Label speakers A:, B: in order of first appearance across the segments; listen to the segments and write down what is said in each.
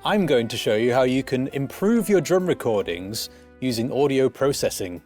A: I'm going to show you how you can improve your drum recordings using audio processing.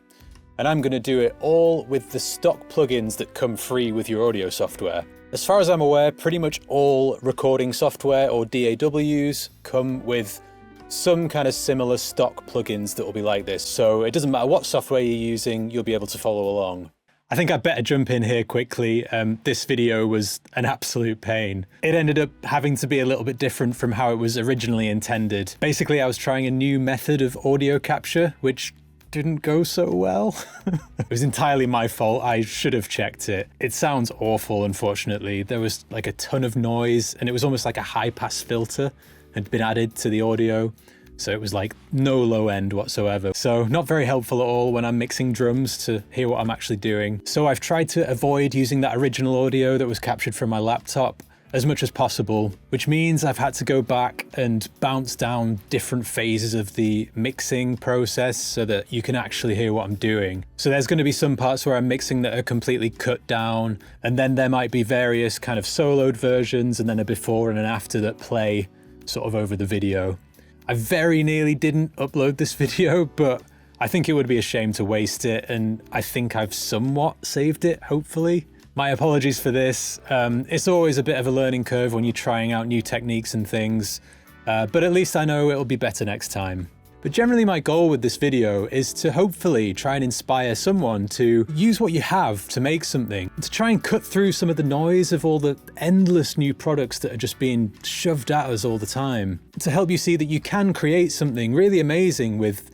A: And I'm going to do it all with the stock plugins that come free with your audio software. As far as I'm aware, pretty much all recording software or DAWs come with some kind of similar stock plugins that will be like this. So it doesn't matter what software you're using, you'll be able to follow along. I think I better jump in here quickly. This video was an absolute pain. It ended up having to be a little bit different from how it was originally intended. Basically, I was trying a new method of audio capture, which didn't go so well. It was entirely my fault. I should have checked it. It sounds awful, unfortunately. There was like a ton of noise, and it was almost like a high-pass filter had been added to the audio. So it was like no low end whatsoever. So not very helpful at all when I'm mixing drums to hear what I'm actually doing. So I've tried to avoid using that original audio that was captured from my laptop as much as possible, which means I've had to go back and bounce down different phases of the mixing process so that you can actually hear what I'm doing. So there's going to be some parts where I'm mixing that are completely cut down, and then there might be various kind of soloed versions and then a before and an after that play sort of over the video. I very nearly didn't upload this video, but I think it would be a shame to waste it, and I think I've somewhat saved it, hopefully. My apologies for this. It's always a bit of a learning curve when you're trying out new techniques and things, but at least I know it'll be better next time. But generally my goal with this video is to hopefully try and inspire someone to use what you have to make something, to try and cut through some of the noise of all the endless new products that are just being shoved at us all the time, to help you see that you can create something really amazing with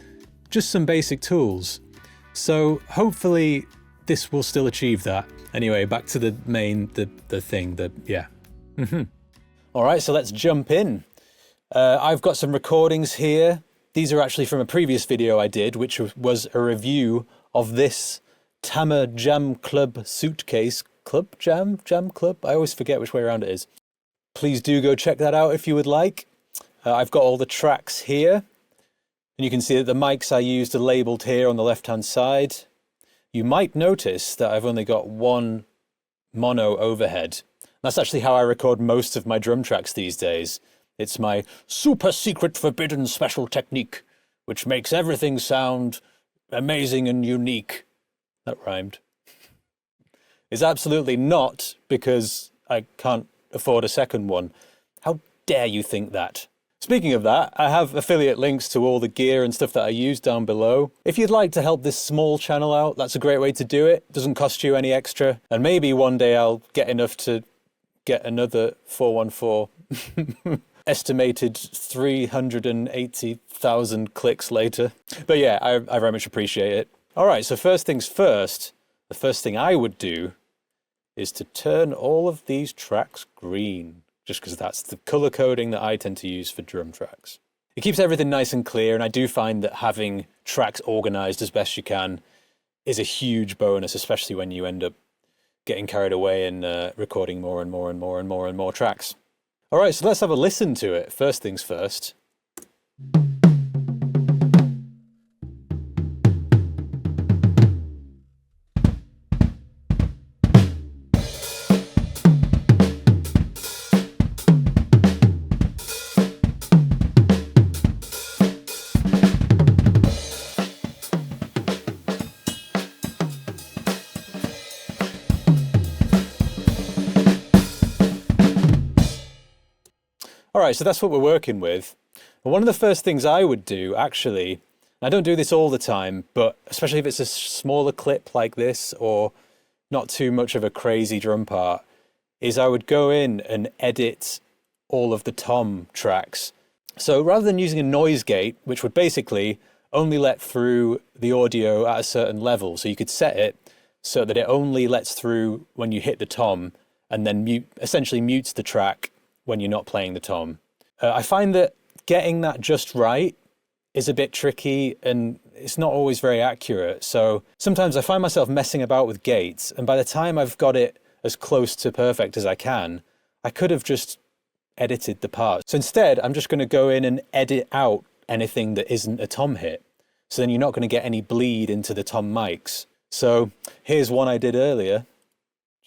A: just some basic tools. So hopefully this will still achieve that. Anyway, back to the main, the thing, yeah. All right, so let's jump in. I've got some recordings here. These are actually from a previous video I did, which was a review of this Tama Jam Club suitcase. Jam Club? I always forget which way around it is. Please do go check that out if you would like. I've got all the tracks here. And you can see that the mics I used are labeled here on the left-hand side. You might notice that I've only got one mono overhead. That's actually how I record most of my drum tracks these days. It's my super secret forbidden special technique, which makes everything sound amazing and unique. That rhymed. It's absolutely not, because I can't afford a second one. How dare you think that? Speaking of that, I have affiliate links to all the gear and stuff that I use down below. If you'd like to help this small channel out, that's a great way to do it. Doesn't cost you any extra. And maybe one day I'll get enough to get another 414. Estimated 380,000 clicks later. But yeah, I very much appreciate it. All right, so first things first, the first thing I would do is to turn all of these tracks green, just because that's the color coding that I tend to use for drum tracks. It keeps everything nice and clear, and I do find that having tracks organized as best you can is a huge bonus, especially when you end up getting carried away and recording more and more and more and more and more tracks. All right, so let's have a listen to it. First things first. All right, so that's what we're working with. But one of the first things I would do, actually, and I don't do this all the time, but especially if it's a smaller clip like this or not too much of a crazy drum part, is I would go in and edit all of the tom tracks. So rather than using a noise gate, which would basically only let through the audio at a certain level, so you could set it so that it only lets through when you hit the tom and then essentially mutes the track when you're not playing the tom. I find that getting that just right is a bit tricky and it's not always very accurate. So sometimes I find myself messing about with gates, and by the time I've got it as close to perfect as I can, I could have just edited the parts. So instead, I'm just going to go in and edit out anything that isn't a tom hit. So then you're not going to get any bleed into the tom mics. So here's one I did earlier.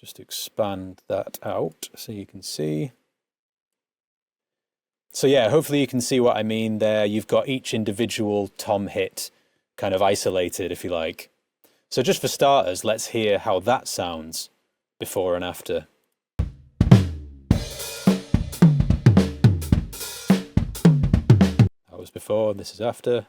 A: Just expand that out so you can see. So yeah, hopefully you can see what I mean there. You've got each individual tom hit kind of isolated, if you like. So just for starters, let's hear how that sounds before and after. That was before, this is after.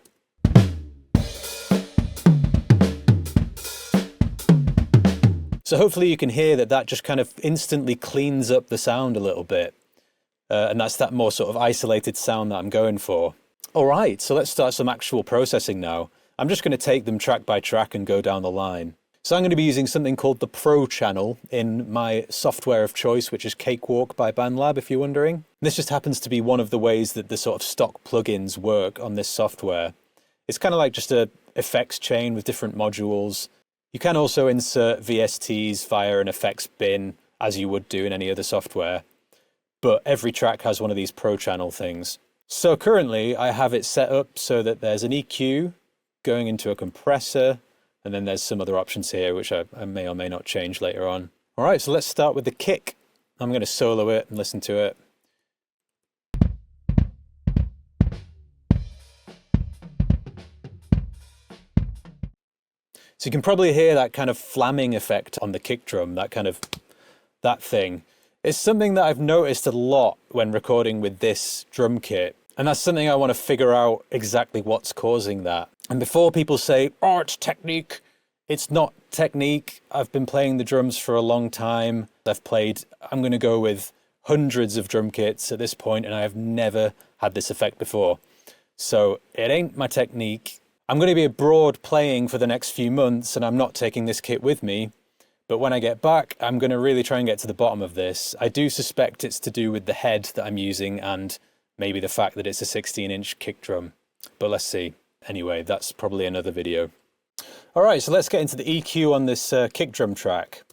A: So hopefully you can hear that that just kind of instantly cleans up the sound a little bit. And that's that more sort of isolated sound that I'm going for. All right, so let's start some actual processing now. I'm just going to take them track by track and go down the line. So I'm going to be using something called the Pro channel in my software of choice, which is Cakewalk by BandLab, if you're wondering. This just happens to be one of the ways that the sort of stock plugins work on this software. It's kind of like just a effects chain with different modules. You can also insert VSTs via an effects bin, as you would do in any other software. But every track has one of these Pro channel things. So currently I have it set up so that there's an EQ going into a compressor, and then there's some other options here which I may or may not change later on. All right, so let's start with the kick. I'm going to solo it and listen to it. So you can probably hear that kind of flamming effect on the kick drum, that thing. It's something that I've noticed a lot when recording with this drum kit. And that's something I want to figure out exactly what's causing that. And before people say, oh, it's technique, it's not technique. I've been playing the drums for a long time. I'm going to go with hundreds of drum kits at this point, and I have never had this effect before. So it ain't my technique. I'm going to be abroad playing for the next few months, and I'm not taking this kit with me. But when I get back, I'm going to really try and get to the bottom of this. I do suspect it's to do with the head that I'm using and maybe the fact that it's a 16-inch kick drum. But let's see. Anyway, that's probably another video. All right, so let's get into the EQ on this kick drum track.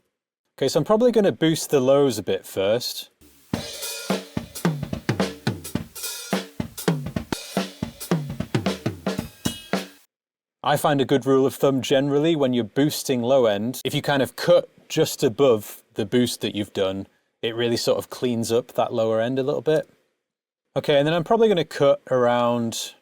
A: Okay, so I'm probably going to boost the lows a bit first. I find a good rule of thumb generally when you're boosting low end, if you kind of cut just above the boost that you've done, it really sort of cleans up that lower end a little bit. Okay, and then I'm probably going to cut around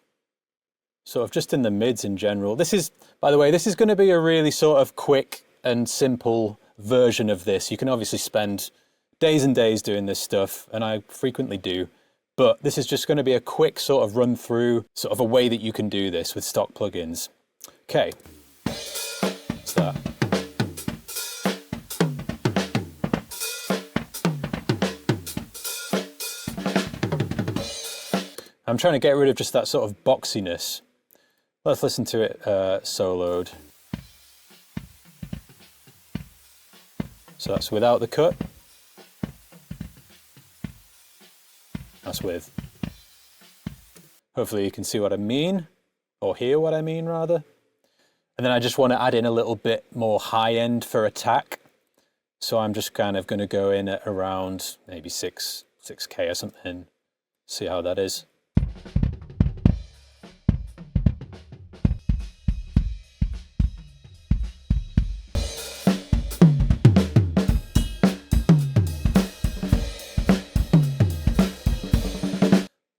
A: sort of just in the mids in general. This is, by the way, this is going to be a really sort of quick and simple version of this. You can obviously spend days and days doing this stuff, and I frequently do. But this is just going to be a quick sort of run through, sort of a way that you can do this with stock plugins. Okay, what's that? I'm trying to get rid of just that sort of boxiness. Let's listen to it soloed. So that's without the cut. That's with. Hopefully you can see what I mean, or hear what I mean rather. And then I just want to add in a little bit more high end for attack. So I'm just kind of going to go in at around maybe 6K or something. See how that is.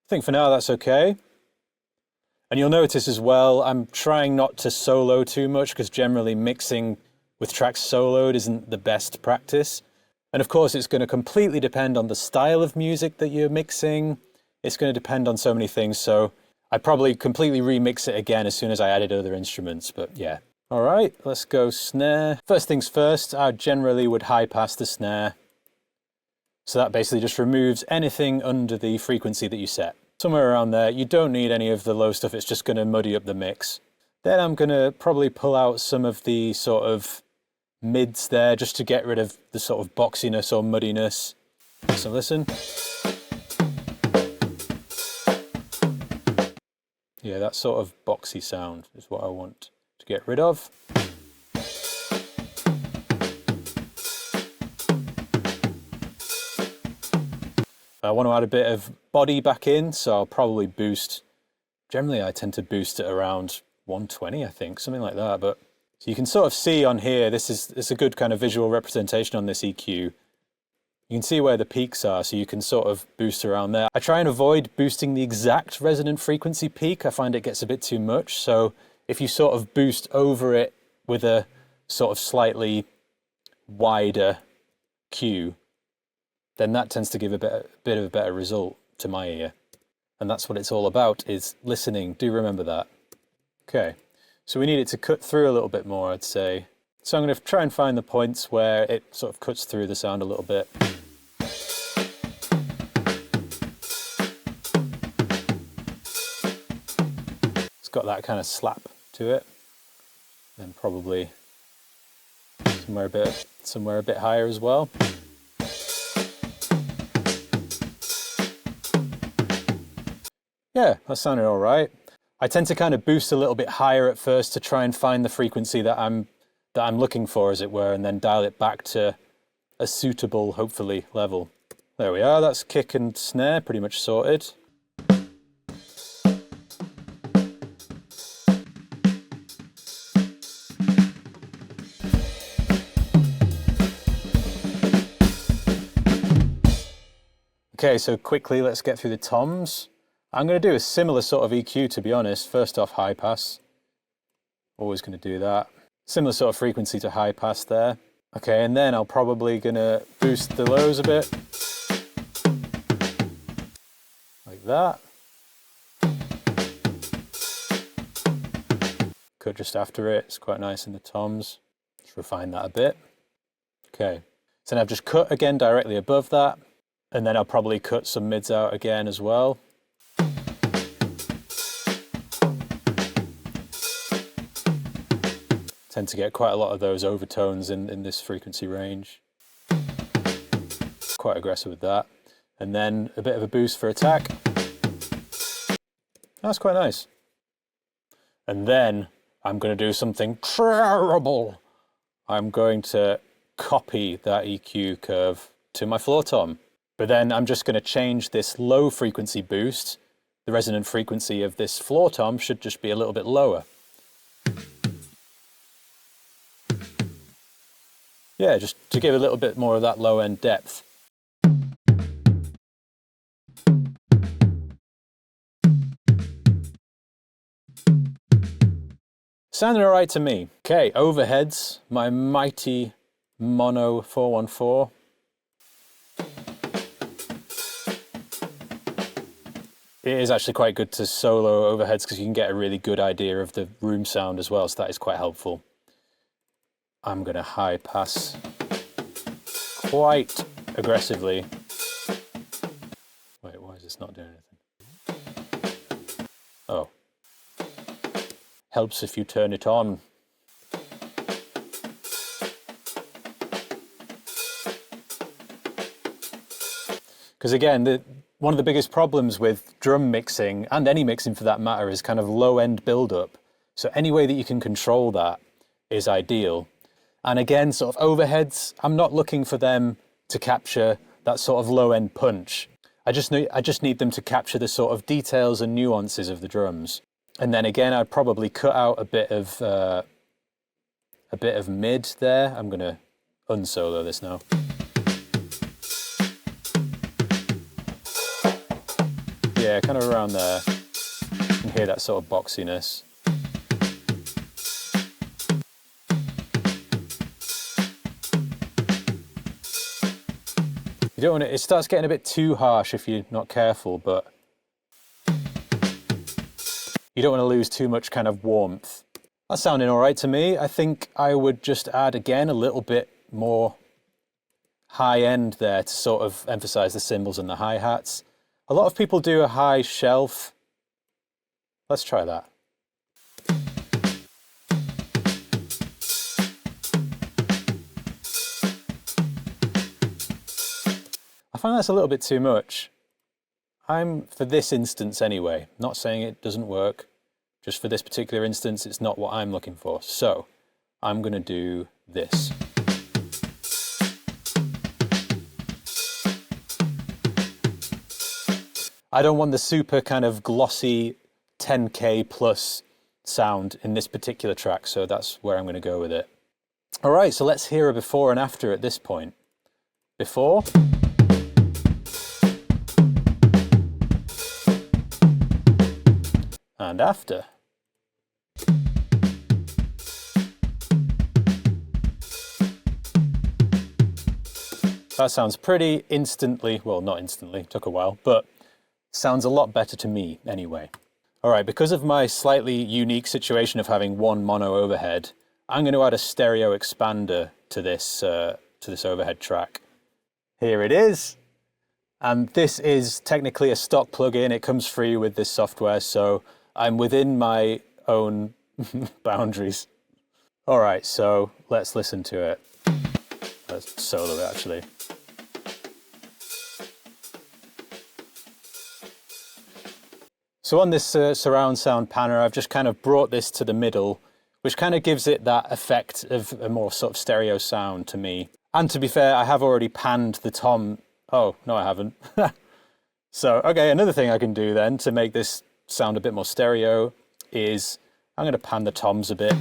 A: I think for now that's okay. And you'll notice as well, I'm trying not to solo too much because generally mixing with tracks soloed isn't the best practice. And of course, it's going to completely depend on the style of music that you're mixing. It's going to depend on so many things. So I'd probably completely remix it again as soon as I added other instruments, but yeah. All right, let's go snare. First things first, I generally would high pass the snare. So that basically just removes anything under the frequency that you set. Somewhere around there. You don't need any of the low stuff, it's just going to muddy up the mix. Then I'm going to probably pull out some of the sort of mids there just to get rid of the sort of boxiness or muddiness. So listen. Yeah, that sort of boxy sound is what I want to get rid of. I want to add a bit of body back in, so I'll probably boost. Generally, I tend to boost it around 120, I think, something like that. But so you can sort of see on here, this is a good kind of visual representation on this EQ. You can see where the peaks are, so you can sort of boost around there. I try and avoid boosting the exact resonant frequency peak. I find it gets a bit too much. So if you sort of boost over it with a sort of slightly wider Q, then that tends to give a bit of a better result to my ear. And that's what it's all about, is listening. Do remember that. Okay, so we need it to cut through a little bit more, I'd say. So I'm going to try and find the points where it sort of cuts through the sound a little bit. It's got that kind of slap to it. Then probably somewhere a bit higher as well. Yeah, that sounded all right. I tend to kind of boost a little bit higher at first to try and find the frequency that I'm looking for, as it were, and then dial it back to a suitable, hopefully, level. There we are, that's kick and snare pretty much sorted. Okay, so quickly let's get through the toms. I'm going to do a similar sort of EQ, to be honest. First off, high pass. Always going to do that. Similar sort of frequency to high pass there. Okay, and then I'm probably going to boost the lows a bit. Like that. Cut just after it. It's quite nice in the toms. Just refine that a bit. Okay, so now I've just cut again directly above that. And then I'll probably cut some mids out again as well. Tend to get quite a lot of those overtones in this frequency range. Quite aggressive with that. And then a bit of a boost for attack. That's quite nice. And then I'm going to do something terrible. I'm going to copy that EQ curve to my floor tom. But then I'm just going to change this low frequency boost. The resonant frequency of this floor tom should just be a little bit lower. Yeah, just to give a little bit more of that low end depth. Sounding all right to me. Okay, overheads, my mighty mono 414. It is actually quite good to solo overheads because you can get a really good idea of the room sound as well, so that is quite helpful. I'm going to high pass quite aggressively. Wait, why is this not doing anything? Oh. Helps if you turn it on. Because again, one of the biggest problems with drum mixing, and any mixing for that matter, is kind of low-end build-up. So any way that you can control that is ideal. And again, sort of overheads, I'm not looking for them to capture that sort of low-end punch. I just need them to capture the sort of details and nuances of the drums. And then again, I'd probably cut out a bit of mid there. I'm going to unsolo this now. Yeah, kind of around there. You can hear that sort of boxiness. You don't want it starts getting a bit too harsh if you're not careful, but you don't want to lose too much kind of warmth. That's sounding all right to me. I think I would just add again a little bit more high end there to sort of emphasize the cymbals and the hi-hats. A lot of people do a high shelf. Let's try that. I find that's a little bit too much. For this instance anyway, not saying it doesn't work, just for this particular instance, it's not what I'm looking for. So I'm going to do this. I don't want the super kind of glossy 10K plus sound in this particular track, so that's where I'm going to go with it. All right, so let's hear a before and after at this point. Before. and after. That sounds pretty instantly, well, not instantly, took a while, but sounds a lot better to me anyway. All right, because of my slightly unique situation of having one mono overhead, I'm going to add a stereo expander to this overhead track. Here it is. And this is technically a stock plugin. It comes free with this software, so I'm within my own boundaries. All right, so let's listen to it. Let's solo it, actually. So on this surround sound panner, I've just kind of brought this to the middle, which kind of gives it that effect of a more sort of stereo sound to me. And to be fair, I have already panned the tom. Oh, no, I haven't. So, okay, another thing I can do then to make this sound a bit more stereo is I'm going to pan the toms a bit.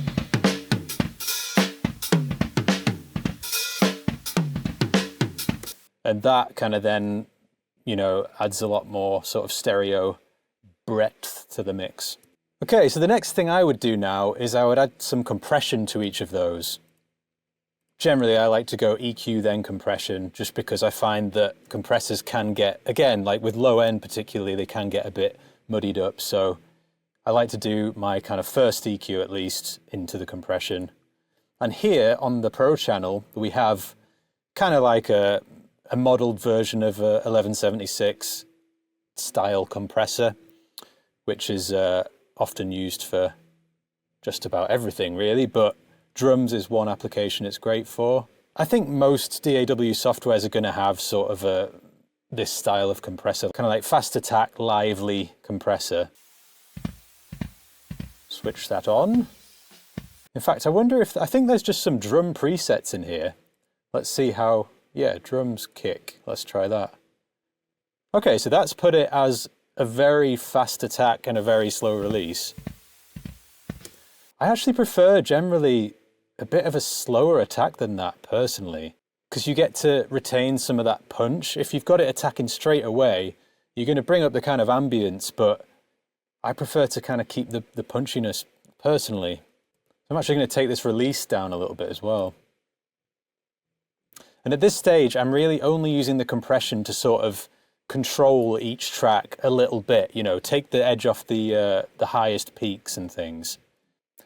A: And that kind of then, you know, adds a lot more sort of stereo breadth to the mix. Okay, so the next thing I would do now is I would add some compression to each of those. Generally, I like to go EQ then compression, just because I find that compressors can get, again, like with low end particularly, they can get a bit muddied up. So I like to do my kind of first EQ at least into the compression. And here on the Pro channel, we have kind of like a modeled version of a 1176 style compressor, which is often used for just about everything really, but drums is one application it's great for. I think most DAW softwares are going to have sort of this style of compressor, kind of like fast attack, lively compressor. Switch that on. In fact, I wonder if, I think there's just some drum presets in here. Let's see how, yeah, drums kick. Let's try that. Okay, so that's put it as a very fast attack and a very slow release. I actually prefer generally a bit of a slower attack than that personally, because you get to retain some of that punch. If you've got it attacking straight away, you're going to bring up the kind of ambience, but I prefer to kind of keep the punchiness personally. I'm actually going to take this release down a little bit as well. And at this stage, I'm really only using the compression to sort of control each track a little bit, you know, take the edge off the highest peaks and things.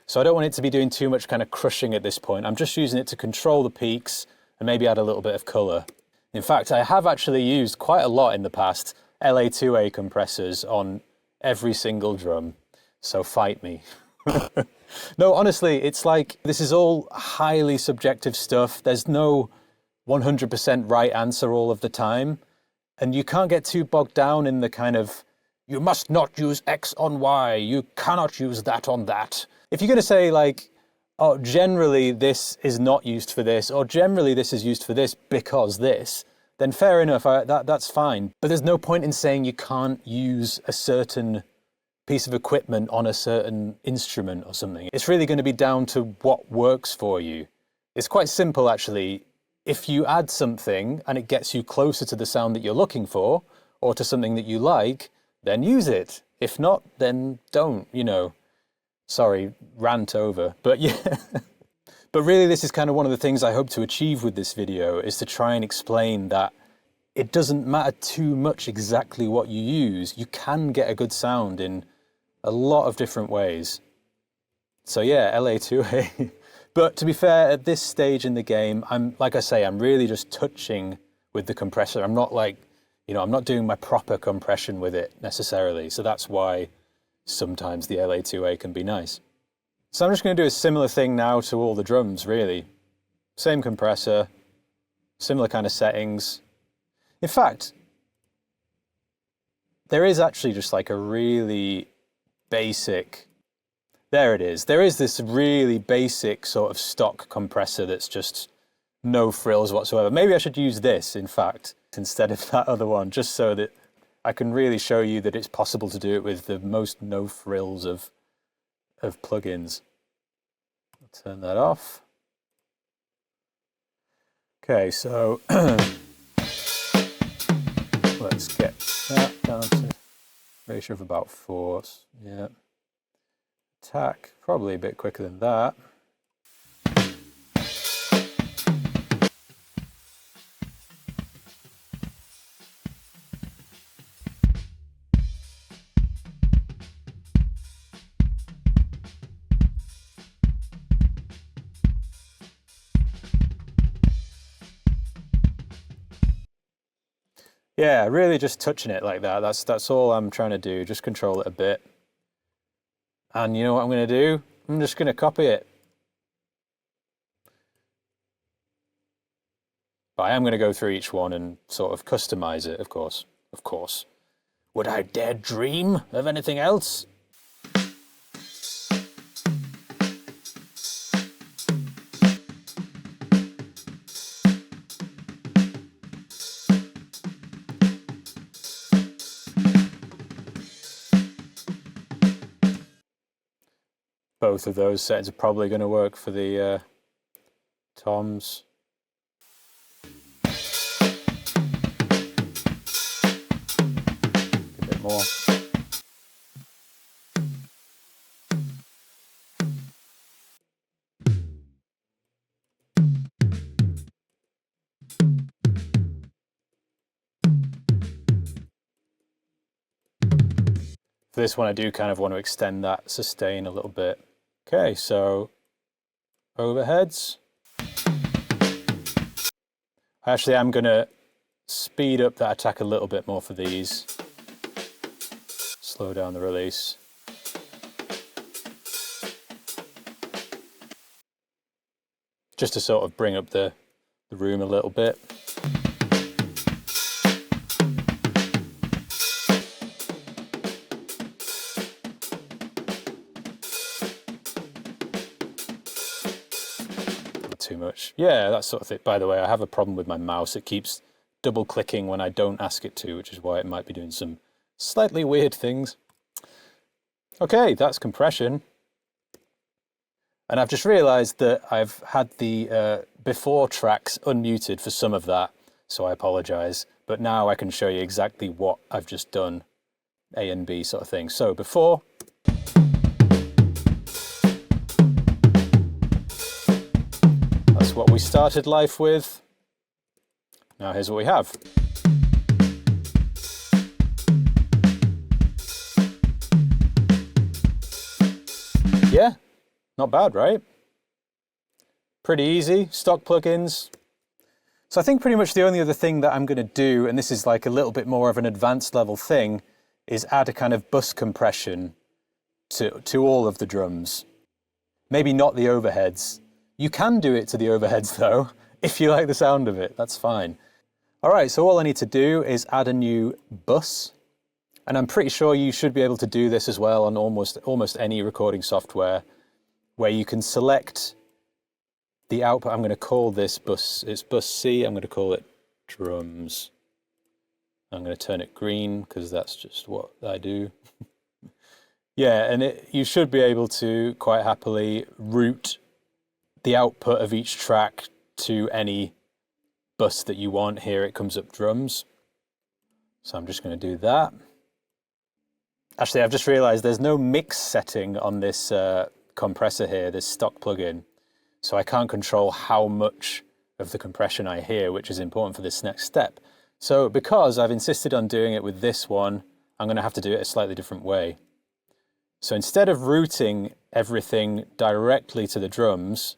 A: So I don't want it to be doing too much kind of crushing at this point. I'm just using it to control the peaks and maybe add a little bit of color. In fact, I have actually used quite a lot in the past LA2A compressors on every single drum, so fight me. No, honestly, it's like, this is all highly subjective stuff. There's no 100% right answer all of the time. And you can't get too bogged down in the kind of, you must not use X on Y, you cannot use that on that. If you're going to say like, oh, generally this is not used for this, or generally this is used for this because this, then fair enough, that's fine. But there's no point in saying you can't use a certain piece of equipment on a certain instrument or something. It's really going to be down to what works for you. It's quite simple actually. If you add something and it gets you closer to the sound that you're looking for, or to something that you like, then use it. If not, then don't, you know. Sorry, rant over. But yeah. But really, this is kind of one of the things I hope to achieve with this video, is to try and explain that it doesn't matter too much exactly what you use. You can get a good sound in a lot of different ways. So yeah, LA2A. But to be fair, at this stage in the game, like I say, I'm really just touching with the compressor. I'm not like, you know, I'm not doing my proper compression with it necessarily. So that's why sometimes the LA2A can be nice. So I'm just going to do a similar thing now to all the drums, really. Same compressor, similar kind of settings. In fact, there is actually just like a really basic, there it is. There is this really basic sort of stock compressor that's just no frills whatsoever. Maybe I should use this, in fact, instead of that other one, just so that I can really show you that it's possible to do it with the most no frills of plugins. I'll turn that off. Okay, so let's get that down to a ratio of about 4. Yeah. attack, probably a bit quicker than that. Yeah, really just touching it like that. That's all I'm trying to do. Just control it a bit. And you know what I'm going to do? I'm just going to copy it. But I am going to go through each one and sort of customize it, of course. Of course. Would I dare dream of anything else? Both of those settings are probably going to work for the toms. A bit more. For this one, I do kind of want to extend that sustain a little bit. Okay, so overheads. Actually, I'm going to speed up that attack a little bit more for these. Slow down the release. Just to sort of bring up the room a little bit. Too much. Yeah, that sort of thing. By the way, I have a problem with my mouse. It keeps double clicking when I don't ask it to, which is why it might be doing some slightly weird things. Okay, that's compression. And I've just realized that I've had the before tracks unmuted for some of that, so I apologize. But now I can show you exactly what I've just done, A and B sort of thing. So before, what we started life with. Now here's what we have. Yeah, not bad, right? Pretty easy, stock plugins. So I think pretty much the only other thing that I'm going to do, and this is like a little bit more of an advanced level thing, is add a kind of bus compression to all of the drums. Maybe not the overheads. You can do it to the overheads though, if you like the sound of it, that's fine. All right, so all I need to do is add a new bus. And I'm pretty sure you should be able to do this as well on almost any recording software, where you can select the output. I'm going to call this bus, it's bus C, I'm going to call it drums. I'm going to turn it green because that's just what I do. Yeah, and you should be able to quite happily route the output of each track to any bus that you want. Here it comes up drums. So I'm just going to do that. Actually, I've just realized there's no mix setting on this compressor here, this stock plugin. So I can't control how much of the compression I hear, which is important for this next step. So because I've insisted on doing it with this one, I'm going to have to do it a slightly different way. So instead of routing everything directly to the drums,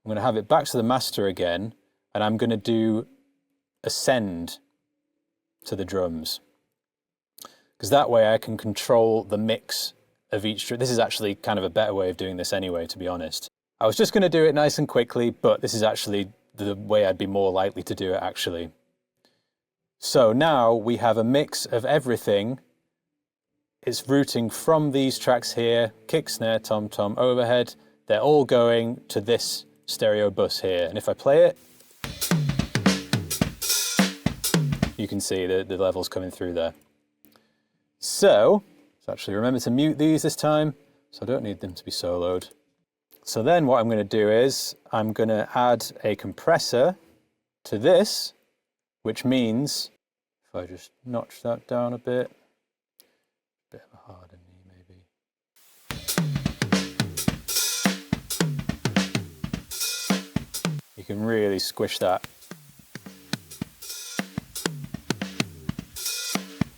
A: I'm going to have it back to the master again, and I'm going to do a send to the drums. Because that way I can control the mix of each drum. This is actually kind of a better way of doing this anyway, to be honest. I was just going to do it nice and quickly, but this is actually the way I'd be more likely to do it, actually. So now we have a mix of everything. It's routing from these tracks here, kick, snare, tom, tom, overhead. They're all going to this stereo bus here, and if I play it, you can see the levels coming through there. So let's actually remember to mute these this time, so I don't need them to be soloed. So then what I'm going to do is I'm going to add a compressor to this, which means if I just notch that down a bit of a harder knee maybe. can really squish that.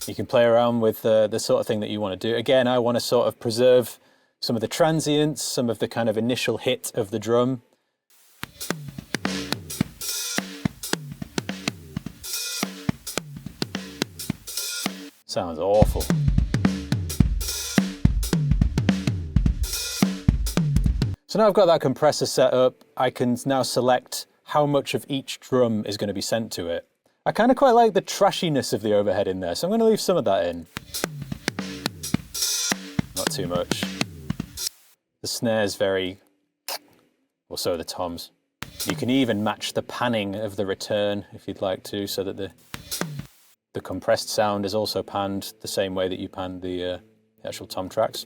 A: You can play around with the sort of thing that you want to do. Again, I want to sort of preserve some of the transients, some of the kind of initial hit of the drum. Sounds awful. So now I've got that compressor set up, I can now select how much of each drum is going to be sent to it. I kind of quite like the trashiness of the overhead in there, so I'm going to leave some of that in. Not too much. The snare's very... well, so are the toms. You can even match the panning of the return if you'd like to, so that the compressed sound is also panned the same way that you panned the actual tom tracks.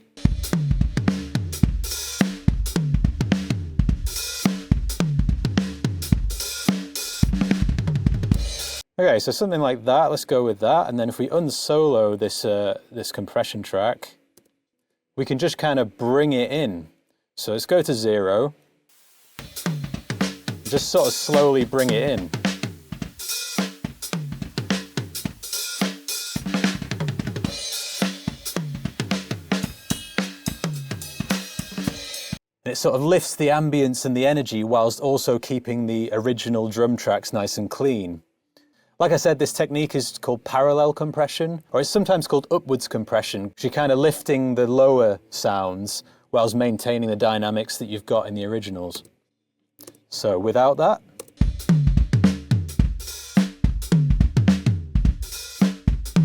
A: Okay, so something like that, let's go with that. And then if we unsolo this, this compression track, we can just kind of bring it in. So let's go to 0. Just sort of slowly bring it in. And it sort of lifts the ambience and the energy whilst also keeping the original drum tracks nice and clean. Like I said, this technique is called parallel compression, or it's sometimes called upwards compression. You're kind of lifting the lower sounds whilst maintaining the dynamics that you've got in the originals. So without that.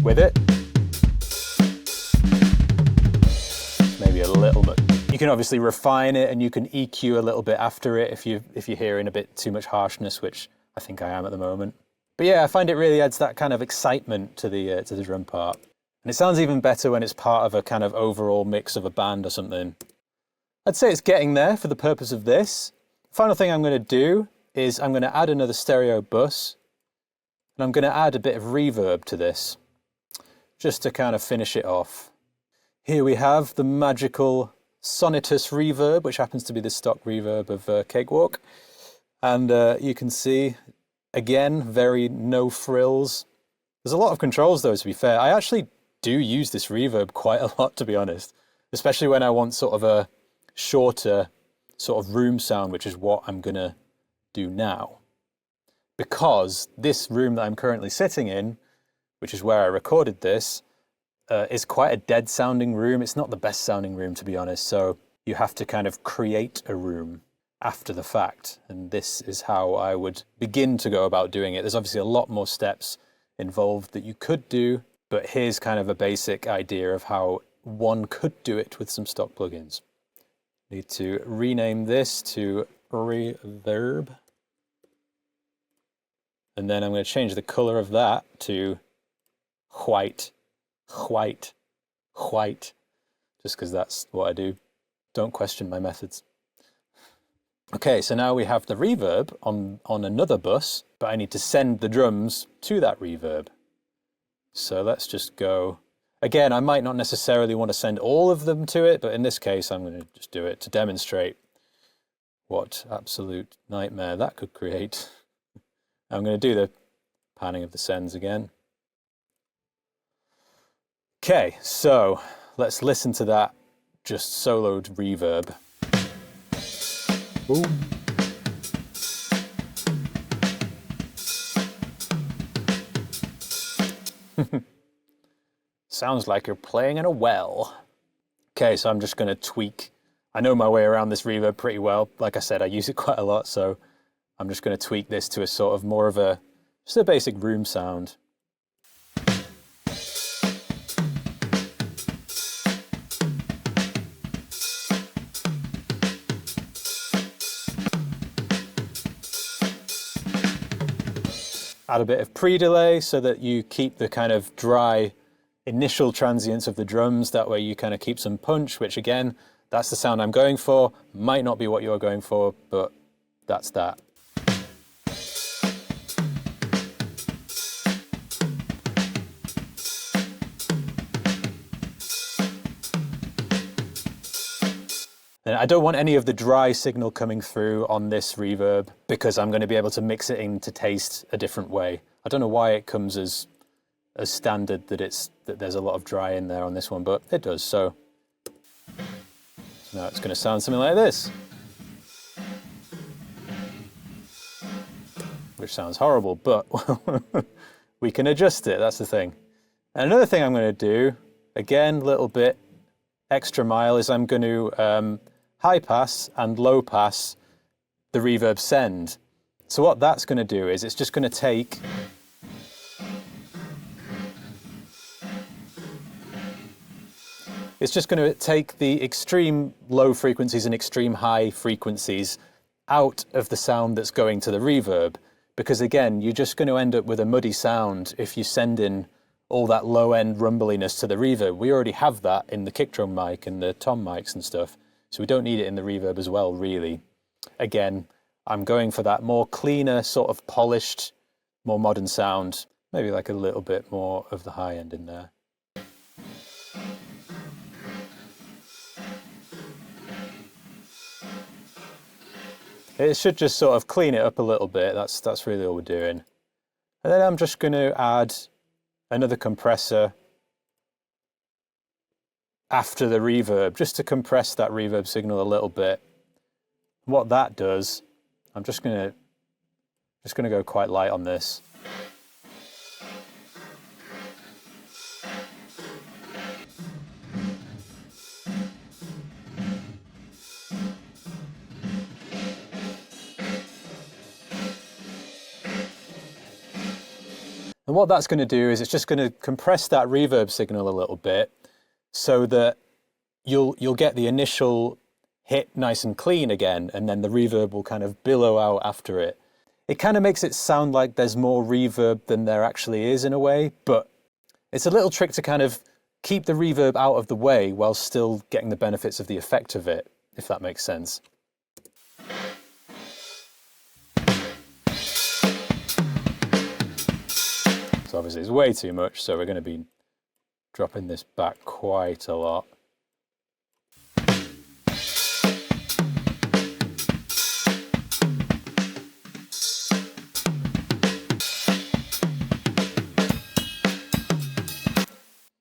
A: With it. Maybe a little bit. You can obviously refine it and you can EQ a little bit after it if you're hearing a bit too much harshness, which I think I am at the moment. But yeah, I find it really adds that kind of excitement to the drum part. And it sounds even better when it's part of a kind of overall mix of a band or something. I'd say it's getting there for the purpose of this. Final thing I'm going to do is I'm going to add another stereo bus. And I'm going to add a bit of reverb to this, just to kind of finish it off. Here we have the magical Sonitus reverb, which happens to be the stock reverb of Cakewalk. And you can see, again, very no frills. There's a lot of controls though, to be fair. I actually do use this reverb quite a lot, to be honest, especially when I want sort of a shorter sort of room sound, which is what I'm gonna do now. Because this room that I'm currently sitting in, which is where I recorded this, is quite a dead sounding room. It's not the best sounding room, to be honest. So you have to kind of create a room after the fact. And this is how I would begin to go about doing it. There's obviously a lot more steps involved that you could do, but here's kind of a basic idea of how one could do it with some stock plugins. Need to rename this to Reverb. And then I'm going to change the color of that to white, white, white, just because that's what I do. Don't question my methods. Okay, so now we have the reverb on another bus, but I need to send the drums to that reverb. So let's just go. Again, I might not necessarily want to send all of them to it, but in this case, I'm going to just do it to demonstrate what absolute nightmare that could create. I'm going to do the panning of the sends again. Okay, so let's listen to that just soloed reverb. Ooh. Sounds like you're playing in a well. Okay, so I'm just going to tweak. I know my way around this reverb pretty well. Like I said, I use it quite a lot, so I'm just going to tweak this to a sort of more of a, just a basic room sound. Add a bit of pre-delay so that you keep the kind of dry initial transients of the drums. That way you kind of keep some punch, which again, that's the sound I'm going for. Might not be what you're going for, but that's that. And I don't want any of the dry signal coming through on this reverb because I'm going to be able to mix it in to taste a different way. I don't know why it comes as standard that there's a lot of dry in there on this one, but it does. So now it's going to sound something like this, which sounds horrible, but we can adjust it. That's the thing. And another thing I'm going to do, again, a little bit extra mile, is I'm going to high pass and low pass the reverb send. So what that's going to do is it's just going to take the extreme low frequencies and extreme high frequencies out of the sound that's going to the reverb, because again, you're just going to end up with a muddy sound if you send in all that low end rumbliness to the reverb. We already have that in the kick drum mic and the tom mics and stuff, so we don't need it in the reverb as well, really. Again, I'm going for that more cleaner, sort of polished, more modern sound, maybe like a little bit more of the high end in there. It should just sort of clean it up a little bit. That's really all we're doing. And then I'm just going to add another compressor after the reverb, just to compress that reverb signal a little bit. What that does, I'm just going to go quite light on this. And what that's going to do is it's just going to compress that reverb signal a little bit so that you'll get the initial hit nice and clean again, and then the reverb will kind of billow out after it. It kind of makes it sound like there's more reverb than there actually is in a way, but it's a little trick to kind of keep the reverb out of the way while still getting the benefits of the effect of it, if that makes sense. So obviously it's way too much, so we're going to be dropping this back quite a lot.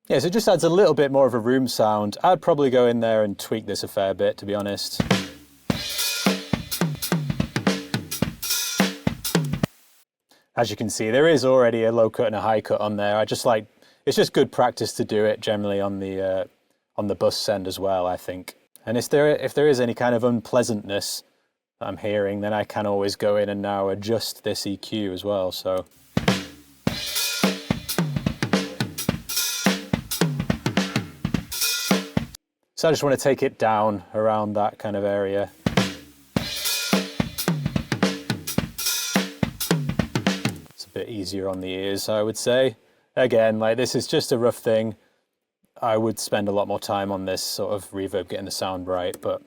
A: Yeah, so it just adds a little bit more of a room sound. I'd probably go in there and tweak this a fair bit, to be honest. As you can see, there is already a low cut and a high cut on there. It's just good practice to do it generally on the bus send as well, I think. And if there is any kind of unpleasantness that I'm hearing, then I can always go in and now adjust this EQ as well. So I just want to take it down around that kind of area. Bit easier on the ears, I would say. Again, like, this is just a rough thing. I would spend a lot more time on this sort of reverb getting the sound right, but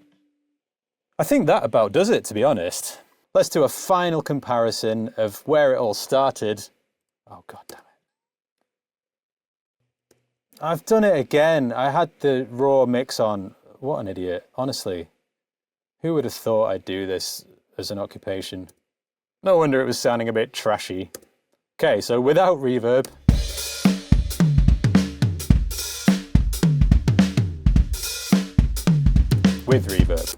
A: I think that about does it, to be honest. Let's do a final comparison of where it all started. Oh, god damn it. I've done it again. I had the raw mix on. What an idiot, honestly. Who would have thought I'd do this as an occupation? No wonder it was sounding a bit trashy. Okay, so without reverb. With reverb.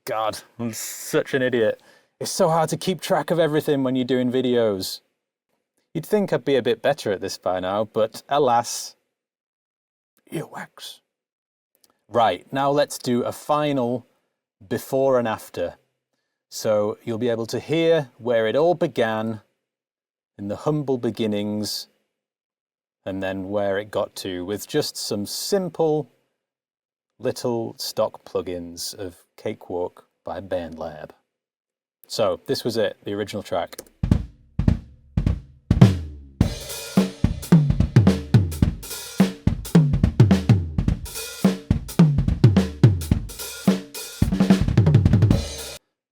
A: God, I'm such an idiot. It's so hard to keep track of everything when you're doing videos. You'd think I'd be a bit better at this by now, but alas, earwax. Right, now let's do a final before and after. So you'll be able to hear where it all began in the humble beginnings, and then where it got to with just some simple little stock plugins of Cakewalk by BandLab. So this was it, the original track.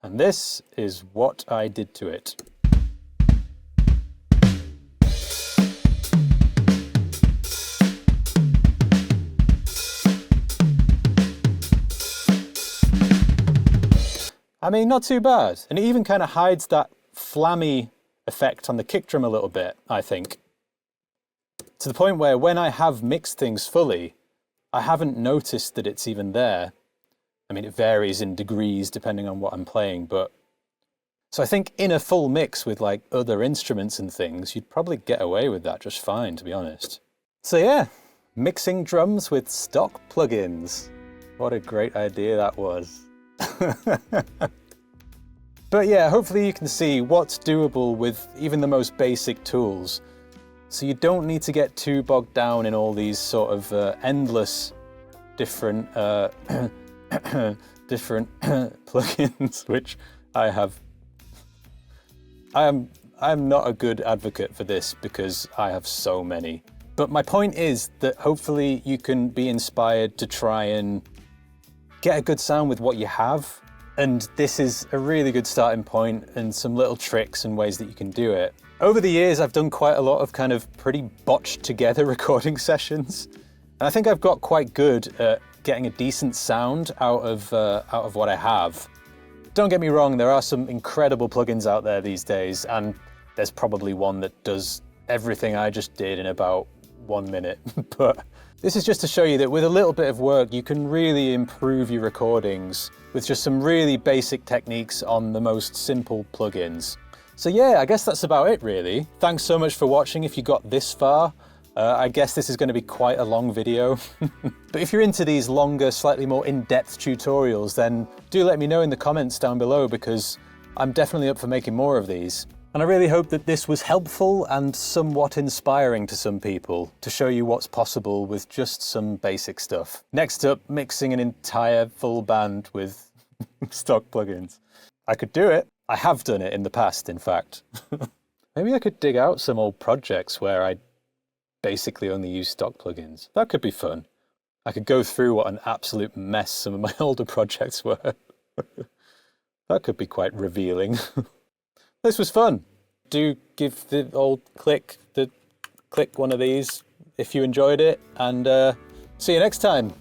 A: And this is what I did to it. I mean, not too bad. And it even kind of hides that flammy effect on the kick drum a little bit, I think. To the point where when I have mixed things fully, I haven't noticed that it's even there. I mean, it varies in degrees depending on what I'm playing, but... So I think in a full mix with like other instruments and things, you'd probably get away with that just fine, to be honest. So yeah, mixing drums with stock plugins. What a great idea that was. But yeah, hopefully you can see what's doable with even the most basic tools. So you don't need to get too bogged down in all these sort of endless different different plugins, which I have. I'm not a good advocate for this because I have so many. But my point is that hopefully you can be inspired to try and get a good sound with what you have. And this is a really good starting point and some little tricks and ways that you can do it. Over the years, I've done quite a lot of kind of pretty botched together recording sessions. And I think I've got quite good at getting a decent sound out of what I have. Don't get me wrong, there are some incredible plugins out there these days, and there's probably one that does everything I just did in about 1 minute. But this is just to show you that with a little bit of work, you can really improve your recordings with just some really basic techniques on the most simple plugins. So yeah, I guess that's about it really. Thanks so much for watching if you got this far. I guess this is going to be quite a long video. But if you're into these longer, slightly more in-depth tutorials, then do let me know in the comments down below because I'm definitely up for making more of these. And I really hope that this was helpful and somewhat inspiring to some people to show you what's possible with just some basic stuff. Next up, mixing an entire full band with stock plugins. I could do it. I have done it in the past, in fact. Maybe I could dig out some old projects where I basically only use stock plugins. That could be fun. I could go through what an absolute mess some of my older projects were. That could be quite revealing. This was fun. Do give the old click one of these if you enjoyed it, and see you next time.